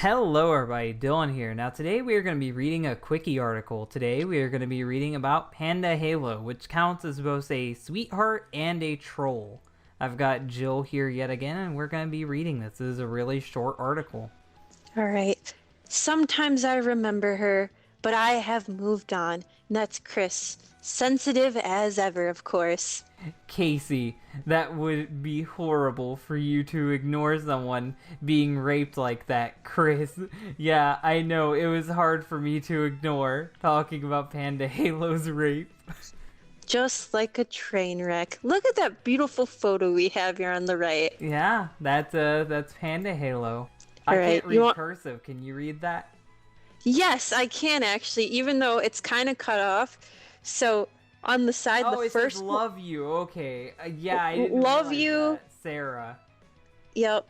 Hello everybody, Dylan here. Now today we are going to be reading a quickie article. Today we are going to be reading about PandaHalo, which counts as both a sweetheart and a troll. I've got Jill here yet again, and we're going to be reading this. This is a really short article. All right. Sometimes I remember her, but I have moved on. And that's Chris. Sensitive as ever, of course. Casey, that would be horrible for you to ignore someone being raped like that. Chris, yeah, I know, it was hard for me to ignore talking about PandaHalo's rape. Just like a train wreck. Look at that beautiful photo we have here on the right. Yeah, that's PandaHalo. I All right, can't read cursive. Can you read that? Yes, I can actually, even though it's kind of cut off. So on the side, Oh, the it first says love you. Okay. Yeah, I didn't love realize you. that. Sarah. Yep.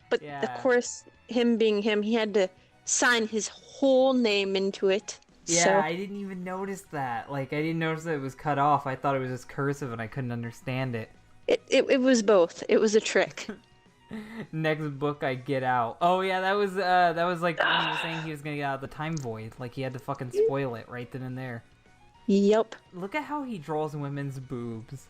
But Yeah. of course, him being him, he had to sign his whole name into it. Yeah, So I didn't even notice that. Like, I didn't notice that it was cut off. I thought it was just cursive and I couldn't understand it. it was both. It was a trick. Next book I get out. Oh yeah, that was like when he was saying he was gonna get out of the time void. Like he had to fucking spoil it right then and there. Yep. Look at how he draws women's boobs.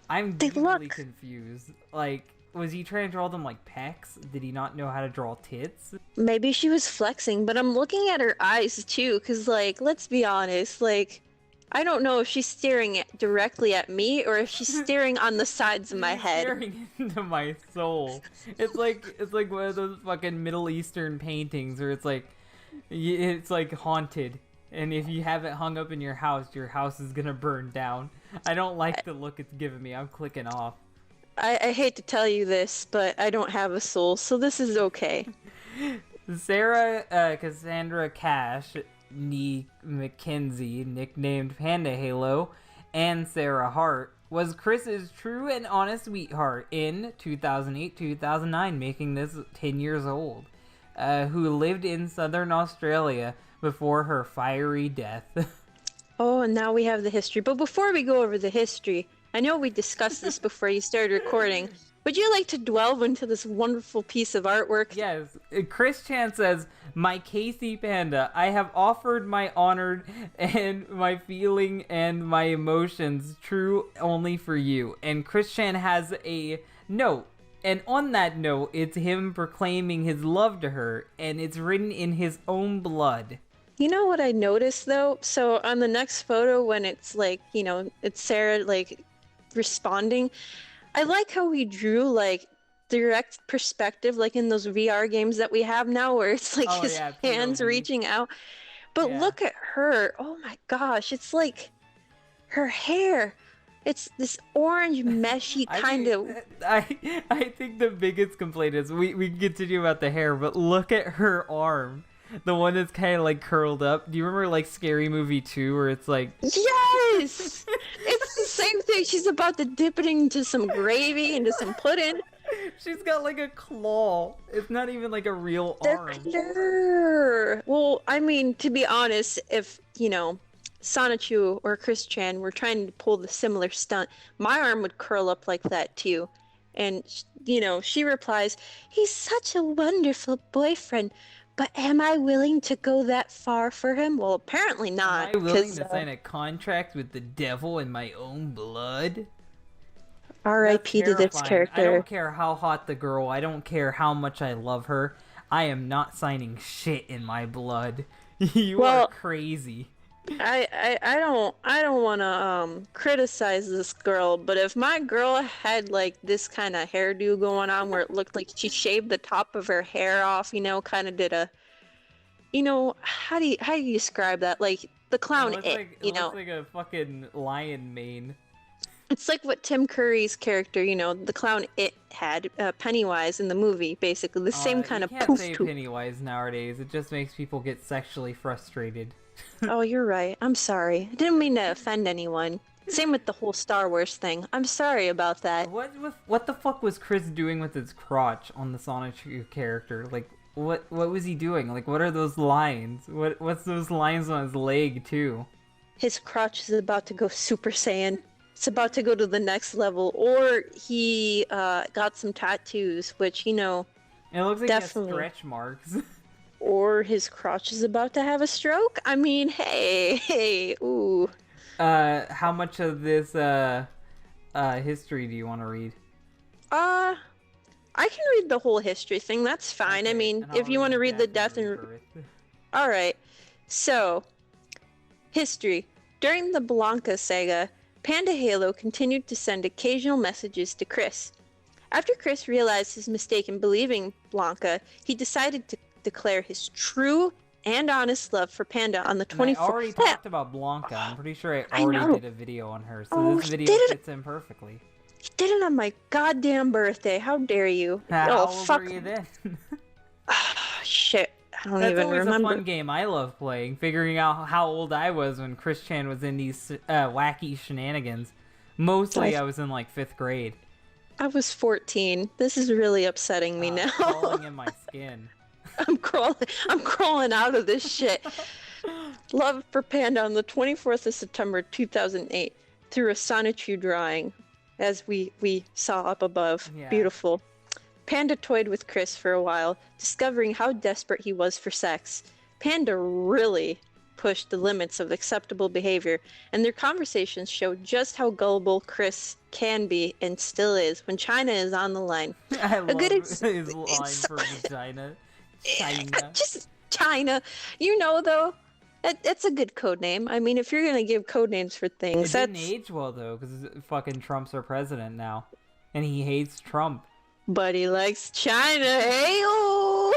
I'm deeply confused. Like, was he trying to draw them like pecs? Did he not know how to draw tits? Maybe she was flexing, but I'm looking at her eyes too, because, like, let's be honest, like, I don't know if she's staring directly at me or if she's staring on the sides of my head. Staring into my soul. It's like one of those fucking Middle Eastern paintings where it's like haunted. And if you have it hung up in your house is gonna burn down. I don't like the look it's giving me. I'm clicking off. I hate to tell you this, but I don't have a soul, so this is okay. Sarah Cassandra Cash, Nee McKenzie, nicknamed PandaHalo, and Sarah Hart, was Chris's true and honest sweetheart in 2008-2009, making this 10 years old, who lived in southern Australia before her fiery death. Oh, and now we have the history. But before we go over the history, I know we discussed this before you started recording. Would you like to delve into this wonderful piece of artwork? Yes. Chris Chan says, "My Casey Panda, I have offered my honor and my feeling and my emotions true only for you." And Chris Chan has a note. And on that note, it's him proclaiming his love to her, and it's written in his own blood. You know what I noticed though? So on the next photo, when it's like, it's Sarah like responding, I like how he drew like direct perspective, like in those VR games that we have now, where it's like his hands reaching out. But look at her. Oh my gosh, it's like her hair. It's this orange meshy kind of. I think the biggest complaint is we can continue about the hair, but look at her arm. The one that's kind of like curled up. Do you remember like Scary Movie 2 where it's like... Yes! It's the same thing. She's about to dip it into some gravy, into some pudding. She's got like a claw. It's not even like a real arm. Clear. Well, I mean, to be honest, if, Sonichu or Chris Chan were trying to pull the similar stunt, my arm would curl up like that too. And, she replies, "He's such a wonderful boyfriend. But am I willing to go that far for him?" Well, apparently not. Am I willing to sign a contract with the devil in my own blood? R.I.P. to this character. I don't care how hot the girl. I don't care how much I love her. I am not signing shit in my blood. You are crazy. I don't want to criticize this girl, but if my girl had like this kind of hairdo going on where it looked like she shaved the top of her hair off, kind of did a, how do you describe that? Like the clown it looks like a fucking lion mane. It's like what Tim Curry's character, the clown It had, Pennywise in the movie, basically the same kind of poof. You can't say Pennywise nowadays. It just makes people get sexually frustrated. Oh, you're right. I'm sorry. I didn't mean to offend anyone. Same with the whole Star Wars thing. I'm sorry about that. What the fuck was Chris doing with his crotch on the Sonic character? Like, what was he doing? Like, what are those lines? What's those lines on his leg too? His crotch is about to go Super Saiyan. It's about to go to the next level. Or he got some tattoos, which, It looks like Definitely. he has stretch marks. Or his crotch is about to have a stroke. I mean, hey, ooh. How much of this history do you want to read? Uh, I can read the whole history thing. That's fine. I Okay, mean, and if I'll you want to read read the Death death and and Rebirth. all right. So, history. During the Blanca saga, PandaHalo continued to send occasional messages to Chris. After Chris realized his mistake in believing Blanca, he decided to declare his true and honest love for Panda on the And I 24th. already talked about Blanca. I'm pretty sure I I already know. did a video on her, so Oh, this he video did it. fits in perfectly. He did it on my goddamn birthday. How dare you? How Oh, old fuck. were you then? Shit. I don't That's even always remember. a fun game I love playing, figuring out how old I was when Chris Chan was in these wacky shenanigans. Mostly I was in like 5th grade. I was 14. This is really upsetting me now. Crawling in my skin. I'm crawling out of this shit. Love for Panda on the 24th of September 2008 through a Sonichu drawing, as we saw up above. Yeah. Beautiful. Panda toyed with Chris for a while, discovering how desperate he was for sex. Panda really pushed the limits of acceptable behavior, and their conversations showed just how gullible Chris can be and still is when China is on the line. I love his line for vagina. China. Just China. You know, though, it's a good code name. I mean, if you're gonna give code names for things, It didn't age well though, because fucking Trump's our president now, and he hates Trump. But he likes China. Hey-oh!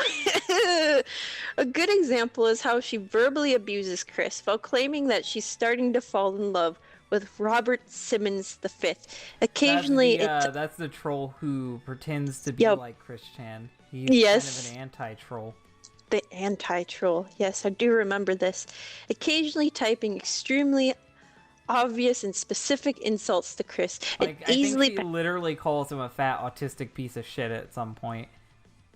A good example is how she verbally abuses Chris while claiming that she's starting to fall in love with Robert Simmons V. Occasionally, that's the troll who pretends to be like Chris Chan. He's kind of an anti-troll. The anti-troll. Yes, I do remember this. Occasionally typing extremely obvious and specific insults to Chris. Like, I think she literally calls him a fat autistic piece of shit at some point.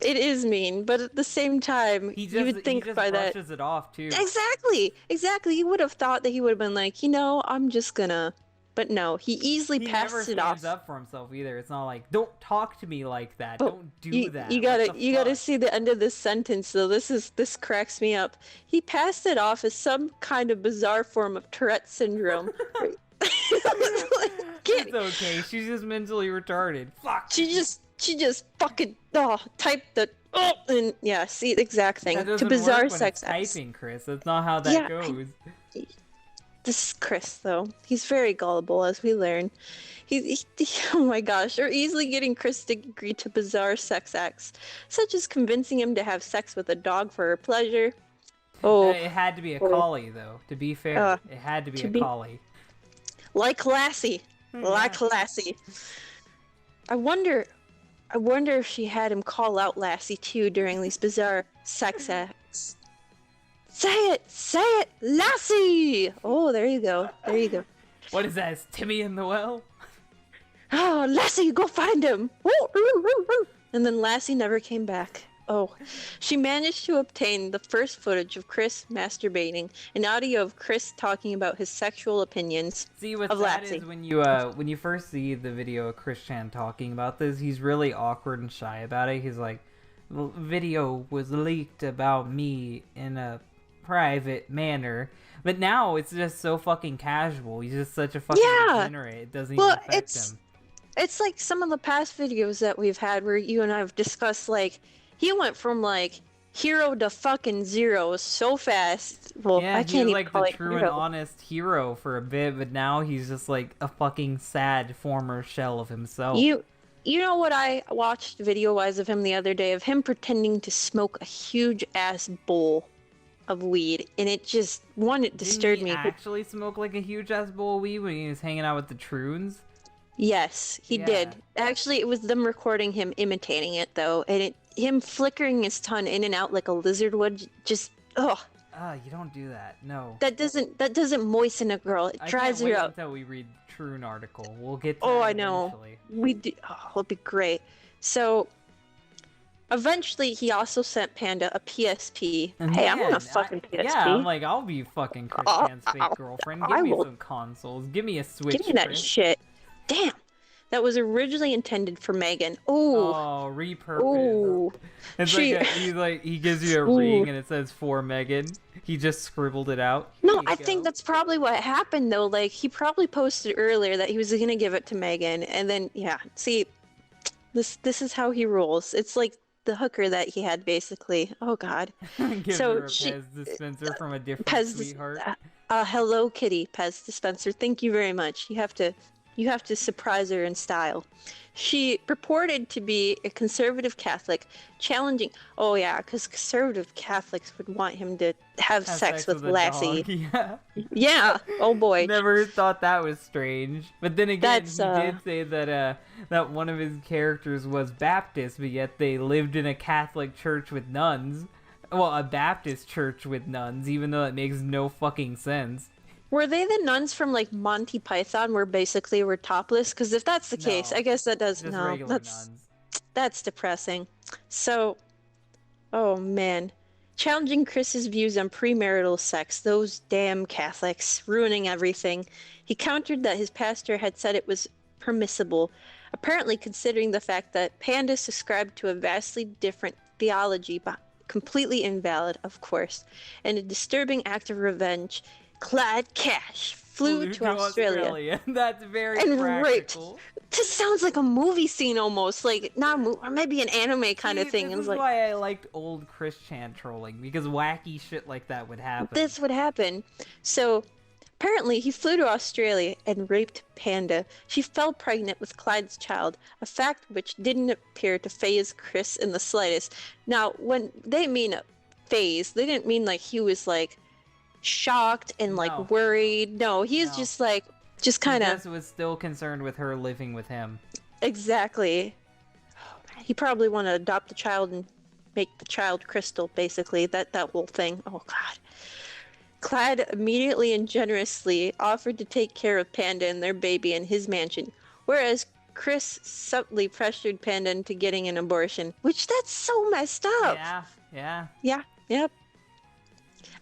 It is mean, but at the same time, you would think he just by that brushes it off too. Exactly. You would have thought that he would have been like, I'm just gonna. But no, he easily passes it off. He never stands up for himself either. It's not like, don't talk to me like that. Don't do that. You gotta see the end of this sentence though. This cracks me up. He passed it off as some kind of bizarre form of Tourette syndrome. It's okay. She's just mentally retarded. Fuck. She just fucking typed the and see the exact thing. That doesn't To bizarre work when sex it's acts. typing, Chris. That's not how that goes. This is Chris, though. He's very gullible, as we learn. He oh my gosh, or easily getting Chris to agree to bizarre sex acts, such as convincing him to have sex with a dog for her pleasure. Oh, it had to be a collie, though. To be fair, it had to be a collie. Like Lassie, like Lassie. I wonder if she had him call out Lassie too during these bizarre sex acts. Say it, Lassie! Oh, there you go. What is that? Is Timmy in the well? Oh, Lassie, go find him! And then Lassie never came back. Oh, she managed to obtain the first footage of Chris masturbating, an audio of Chris talking about his sexual opinions. See, what of that Lassie. is when you first see the video of Chris Chan talking about this, he's really awkward and shy about it. He's like, the video was leaked about me in a private manner. But now it's just so fucking casual. He's just such a fucking degenerate. It doesn't even affect him. It's like some of the past videos that we've had where you and I have discussed, like, he went from, like, hero to fucking zero so fast. Well, yeah, I can't even call the it true hero. and honest hero for a bit, but now he's just like a fucking sad former shell of himself. You know what I watched video-wise of him the other day? Of him pretending to smoke a huge-ass bowl of weed, and it just, it disturbed me. Didn't he actually smoke like a huge-ass bowl of weed when he was hanging out with the Troons? Yes, he did. Actually, it was them recording him imitating it, though, and him flickering his tongue in and out like a lizard would, just, ugh. You don't do that. No. That doesn't moisten a girl. It dries her out. Until we read the Troon article. We'll get to that that I know. eventually. We do. Oh, it'll be great. So, eventually, he also sent Panda a PSP. Hey, I want a fucking PSP. Yeah, I'm like, I'll be fucking Chris Chan's fake girlfriend. Give me some consoles. Give me a Switch. Give me that shit. Damn. that was originally intended for Megan. Ooh, Oh, repurpose. ooh. It's She, he gives you a ooh. ring and it says for Megan. He just scribbled it out. Here No, you I think go. that's probably what happened though. Like he probably posted earlier that he was gonna give it to Megan, and then yeah, see, this is how he rolls. It's like the hooker that he had basically. Oh God. Gives So her a she Pez dispenser from a different Pez, sweetheart. Hello Kitty Pez dispenser. Thank you very much. You have to surprise her in style. She purported to be a conservative Catholic, challenging. Oh yeah, because conservative Catholics would want him to have Have sex sex with with a Lassie. dog. Yeah. Yeah. Oh boy. Never thought that was strange. But then again, That's he did say that that one of his characters was Baptist, but yet they lived in a Catholic church with nuns. Well, a Baptist church with nuns, even though it makes no fucking sense. Were they the nuns from like Monty Python, where basically we're topless? Because if that's the case, No, I guess that does. just No, regular nuns. that's depressing. So, oh man, challenging Chris's views on premarital sex. Those damn Catholics ruining everything. He countered that his pastor had said it was permissible, apparently considering the fact that Panda subscribed to a vastly different theology, but completely invalid, of course, and a disturbing act of revenge. Clyde Cash flew to Australia That's very and raped. practical. This sounds like a movie scene almost, like not a movie, or maybe an anime kind of See, thing. this It was is like why I liked old Chris Chan trolling, because wacky shit like that would happen. this would happen. So apparently he flew to Australia and raped Panda. She fell pregnant with Clyde's child, a fact which didn't appear to faze Chris in the slightest. Now, when they mean phase, they didn't mean like he was like shocked and No. like worried. No, he's No. just like just He kind of just was still concerned with her living with him. exactly. He probably want to adopt the child and make the child Crystal, basically. That whole thing. Oh God. Clyde immediately and generously offered to take care of Panda and their baby in his mansion, whereas Chris subtly pressured Panda into getting an abortion, which that's so messed up. Yeah. Yeah, yep.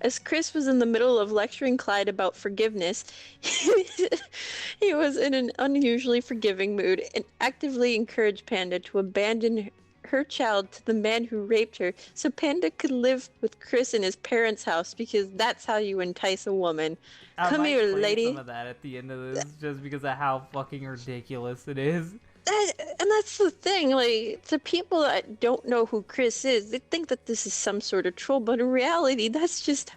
As Chris was in the middle of lecturing Clyde about forgiveness, he was in an unusually forgiving mood and actively encouraged Panda to abandon her child to the man who raped her so Panda could live with Chris in his parents' house, because that's how you entice a woman. I Come might here, play lady. some of that at the end of this, just because of how fucking ridiculous it is. And that's the thing, like, to people that don't know who Chris is, they think that this is some sort of troll, but in reality, it's just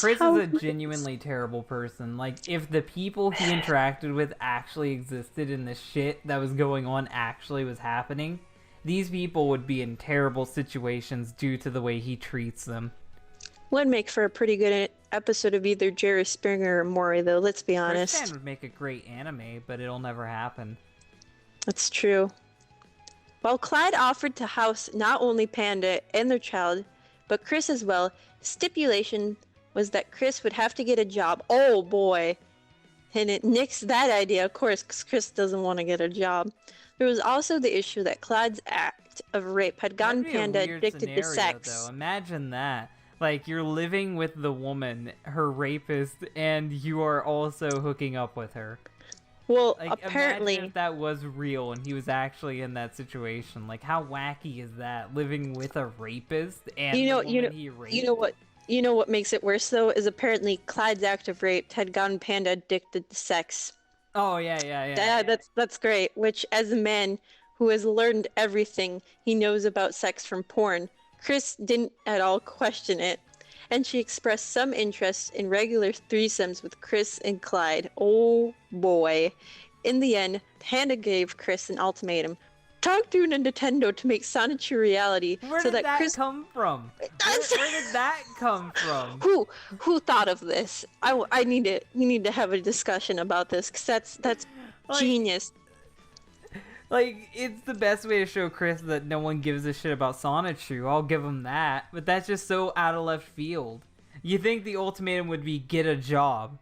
Chris how is a genuinely terrible person. Like, if the people he interacted with actually existed and the shit that was going on actually was happening, these people would be in terrible situations due to the way he treats them. would make for a pretty good episode of either Jerry Springer or Maury, though, let's be honest. Chris would make a great anime, but it'll never happen. That's true. While Clyde offered to house not only Panda and their child, but Chris as well, stipulation was that Chris would have to get a job. Oh boy. And it nixed that idea, of course, because Chris doesn't want to get a job. There was also the issue that Clyde's act of rape had gotten That'd be a Panda weird addicted to scenario, sex. Though. Imagine that. Like, you're living with the woman, her rapist, and you are also hooking up with her. Well, Like, apparently, imagine if that was real and he was actually in that situation. Like, how wacky is that? Living with a rapist and the woman he raped? you know what makes it worse though is apparently Clyde's act of rape had gotten Panda addicted to sex. Oh, yeah. That's great. Which, as a man who has learned everything he knows about sex from porn, Chris didn't at all question it, and she expressed some interest in regular threesomes with Chris and Clyde. Oh boy. In the end, Panda gave Chris an ultimatum. Talk to Nintendo to make Sonic a reality. Where so did that Chris... come from? Where did that come from? Who thought of this? We need to have a discussion about this, because that's genius. Like, it's the best way to show Chris that no one gives a shit about Sonichu. I'll give him that. But that's just so out of left field. You think the ultimatum would be get a job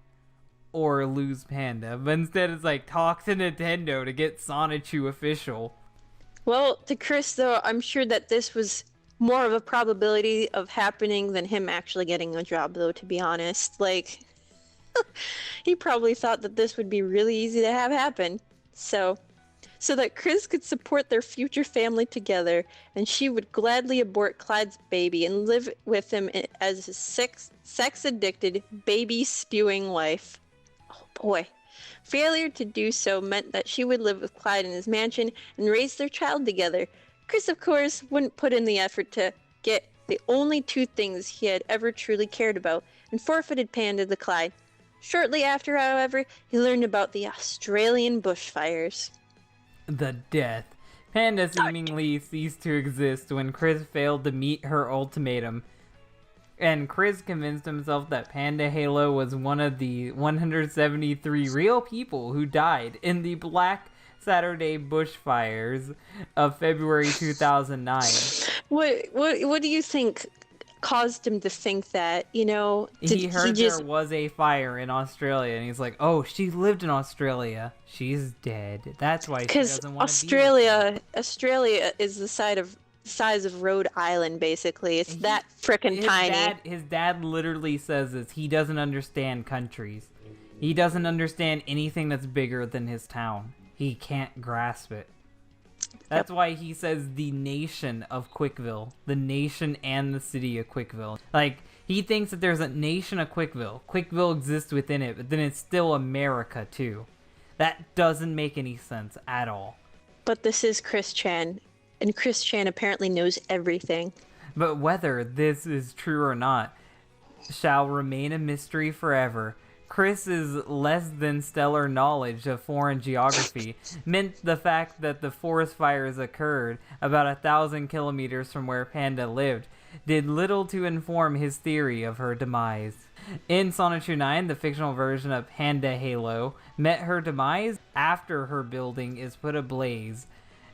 or lose Panda, but instead it's like talk to Nintendo to get Sonichu official. Well, to Chris though, I'm sure that this was more of a probability of happening than him actually getting a job, though, to be honest. Like, he probably thought that this would be really easy to have happen. So, so that Chris could support their future family together, and she would gladly abort Clyde's baby and live with him as his sex-addicted, baby-spewing wife. Oh boy. Failure to do so meant that she would live with Clyde in his mansion and raise their child together. Chris, of course, wouldn't put in the effort to get the only two things he had ever truly cared about, and forfeited Panda to Clyde. Shortly after, however, he learned about the Australian bushfires. The death. Panda seemingly ceased to exist when Chris failed to meet her ultimatum. And Chris convinced himself that PandaHalo was one of the 173 real people who died in the Black Saturday bushfires of February 2009. What do you think caused him to think that? He heard there was a fire in Australia, and he's like, "Oh, she lived in Australia. She's dead. That's why she doesn't want to be with me." Australia is the size of Rhode Island, basically. It's that frickin' tiny. His dad literally says this. He doesn't understand countries. He doesn't understand anything that's bigger than his town. He can't grasp it. That's why he says the nation of Quickville. The nation and the city of Quickville. Like, he thinks that there's a nation of Quickville. Quickville exists within it, but then it's still America, too. That doesn't make any sense at all. But this is Chris Chan, and Chris Chan apparently knows everything. But whether this is true or not shall remain a mystery forever. Chris's less than stellar knowledge of foreign geography meant the fact that the forest fires occurred about 1,000 kilometers from where Panda lived did little to inform his theory of her demise. In Sonic 9, the fictional version of PandaHalo met her demise after her building is put ablaze.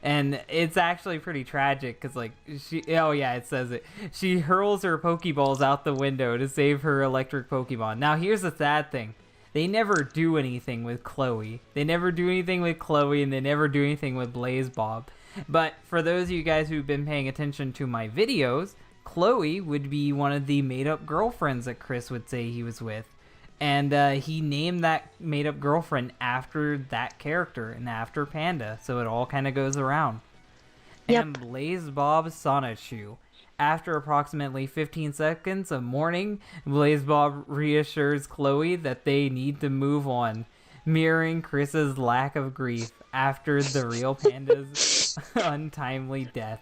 And it's actually pretty tragic because, like, it says it. She hurls her Pokeballs out the window to save her electric Pokemon. Now, here's the sad thing. They never do anything with Chloe. They never do anything with Chloe, and they never do anything with Blaze Bob. But for those of you guys who've been paying attention to my videos, Chloe would be one of the made-up girlfriends that Chris would say he was with. And he named that made-up girlfriend after that character and after Panda, so it all kind of goes around. Yep. And Blaze Bob Sonichu. After approximately 15 seconds of mourning, Blaze Bob reassures Chloe that they need to move on, mirroring Chris's lack of grief after the real Panda's untimely death.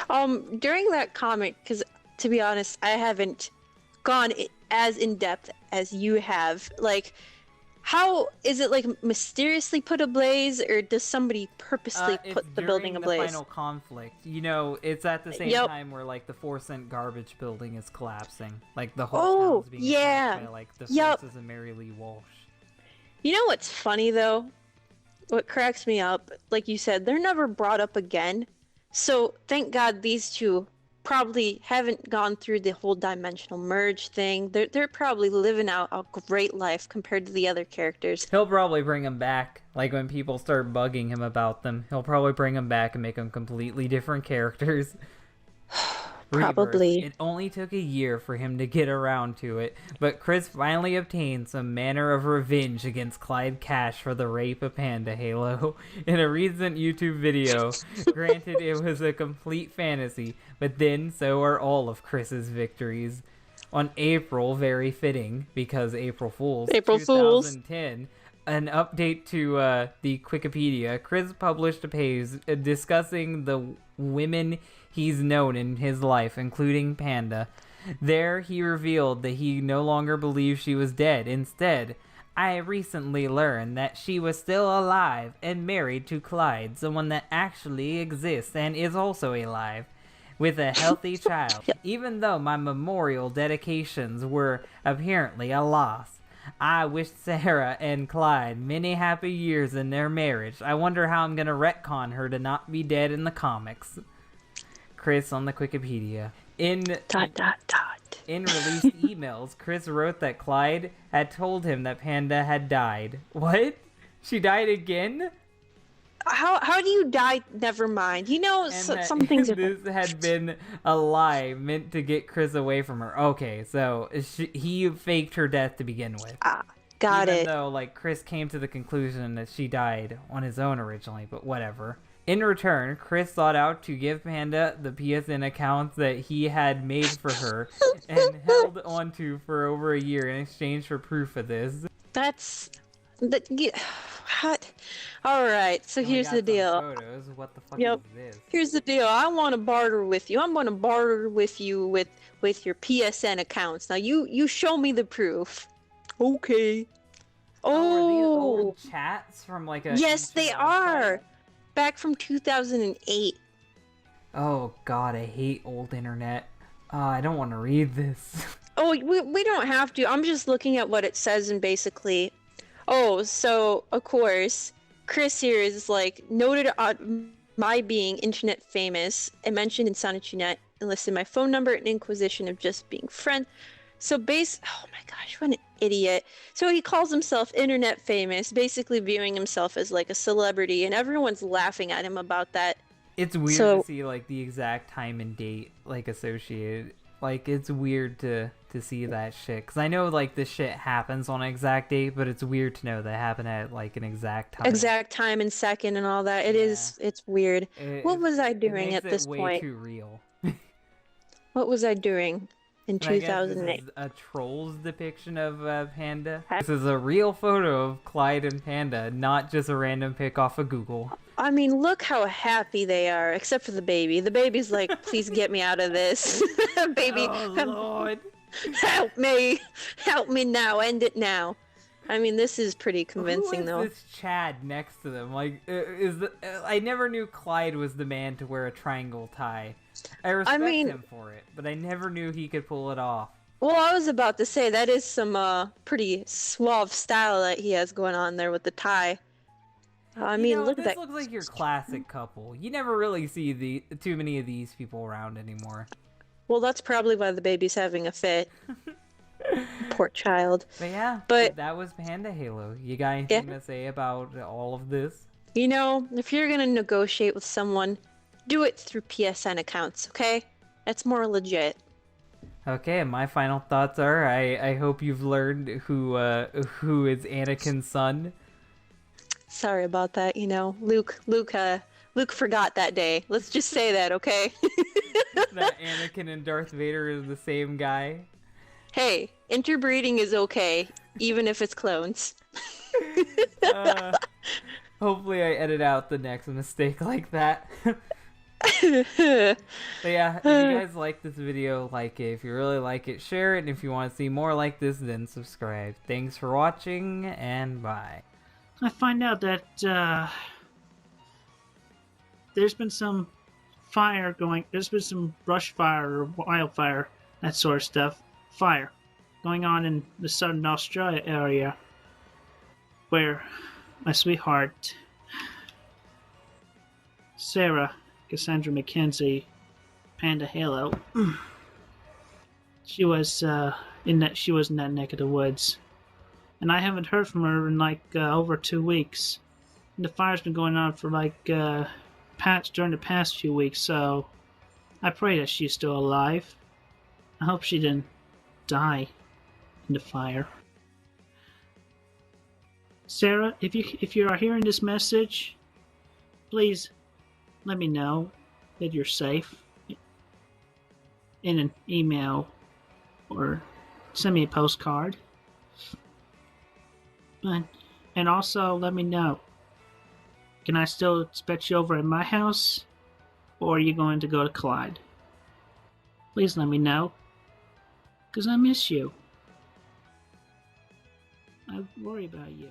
During that comic, because to be honest, I haven't gone as in-depth as you have, like, how is it, like, mysteriously put ablaze, or does somebody purposely put the building ablaze? It's during the final conflict. It's at the same time where, like, the 4-cent garbage building is collapsing. Like, the whole town's being attacked by, like, the forces of Mary Lee Walsh. You know what's funny, though? What cracks me up, like you said, they're never brought up again. So, thank God these two probably haven't gone through the whole dimensional merge thing. They're probably living out a great life compared to the other characters. He'll probably bring them back. Like, when people start bugging him about them, he'll probably bring them back and make them completely different characters. Probably. Rebirth. It only took a year for him to get around to it, but Chris finally obtained some manner of revenge against Clyde Cash for the rape of PandaHalo in a recent YouTube video. Granted, it was a complete fantasy, but then so are all of Chris's victories. On April, very fitting, because April Fools, 2010, an update to the Wikipedia, Chris published a page discussing the women he's known in his life, including Panda. There, he revealed that he no longer believed she was dead. Instead, I recently learned that she was still alive and married to Clyde, someone that actually exists and is also alive, with a healthy child. Even though my memorial dedications were apparently a loss. I wish Sarah and Clyde many happy years in their marriage. I wonder how I'm gonna retcon her to not be dead in the comics. Chris on the Wikipedia. In released emails, Chris wrote that Clyde had told him that Panda had died. What? She died again? How do you die? Never mind. Some things. This had been a lie meant to get Chris away from her. Okay, so he faked her death to begin with. Got Even it. though, like, Chris came to the conclusion that she died on his own originally, but whatever. In return, Chris sought out to give Panda the PSN accounts that he had made for her and held onto for over a year in exchange for proof of this. That's that. What? All right. So And we here's got the some deal. photos. What the fuck Yep. is this? Here's the deal. I want to barter with you. I'm going to barter with you with your PSN accounts. Now you show me the proof. Okay. Oh, are these Oh, old chats from like a yes, they ancient are. website? Back from 2008. Oh god, I hate old internet. I don't want to read this. Oh, we don't have to. I'm just looking at what it says and basically. Oh, so of course, Chris here is like noted on my being internet famous and mentioned in SonichuNet and listed my phone number and inquisition of just being friend. So oh my gosh, what an idiot. So he calls himself internet famous, basically viewing himself as like a celebrity, and everyone's laughing at him about that. It's weird So to see like the exact time and date like associated. Like it's weird to see that shit because I know like this shit happens on an exact date, but it's weird to know that happened at like an exact time. exact time and second and all that. It's weird. What was I It doing makes at this it way point? too real. What was I doing in And I guess 2008? this is a troll's depiction of Panda. This is a real photo of Clyde and Panda, not just a random pic off of Google. I mean, look how happy they are, except for the baby. The baby's like, please get me out of this. Baby, Oh Lord! help me now, end it now. I mean, this is pretty convincing, though. Who is this Chad next to them? Like, I never knew Clyde was the man to wear a triangle tie. I respect him for it, but I never knew he could pull it off. Well, I was about to say, that is some pretty suave style that he has going on there with the tie. I mean, look at that. This looks like your classic couple. You never really see too many of these people around anymore. Well, that's probably why the baby's having a fit. Poor child. But yeah, but that was PandaHalo. You got anything to say about all of this? You know, if you're gonna negotiate with someone, do it through PSN accounts, okay? That's more legit. Okay, my final thoughts are: I hope you've learned who is Anakin's son. Sorry about that. You know, Luke forgot that day. Let's just say that, okay? That Anakin and Darth Vader is the same guy. Hey, interbreeding is okay, even if it's clones. Hopefully I edit out the next mistake like that. But yeah, if you guys like this video, like it. If you really like it, share it. And if you want to see more like this, then subscribe. Thanks for watching, and bye. I find out that there's been some fire going. There's been some brush fire or wildfire, that sort of stuff. Fire going on in the southern Australia area, where my sweetheart Sarah Cassandra McKenzie, PandaHalo, she was in that neck of the woods, and I haven't heard from her in like over 2 weeks. And the fire's been going on for like during the past few weeks, so I pray that she's still alive. I hope she didn't die in the fire. Sarah, if you are hearing this message, please let me know that you're safe in an email or send me a postcard. And also let me know, can I still expect you over at my house, or are you going to go to Clyde? Please let me know, because I miss you. I worry about you.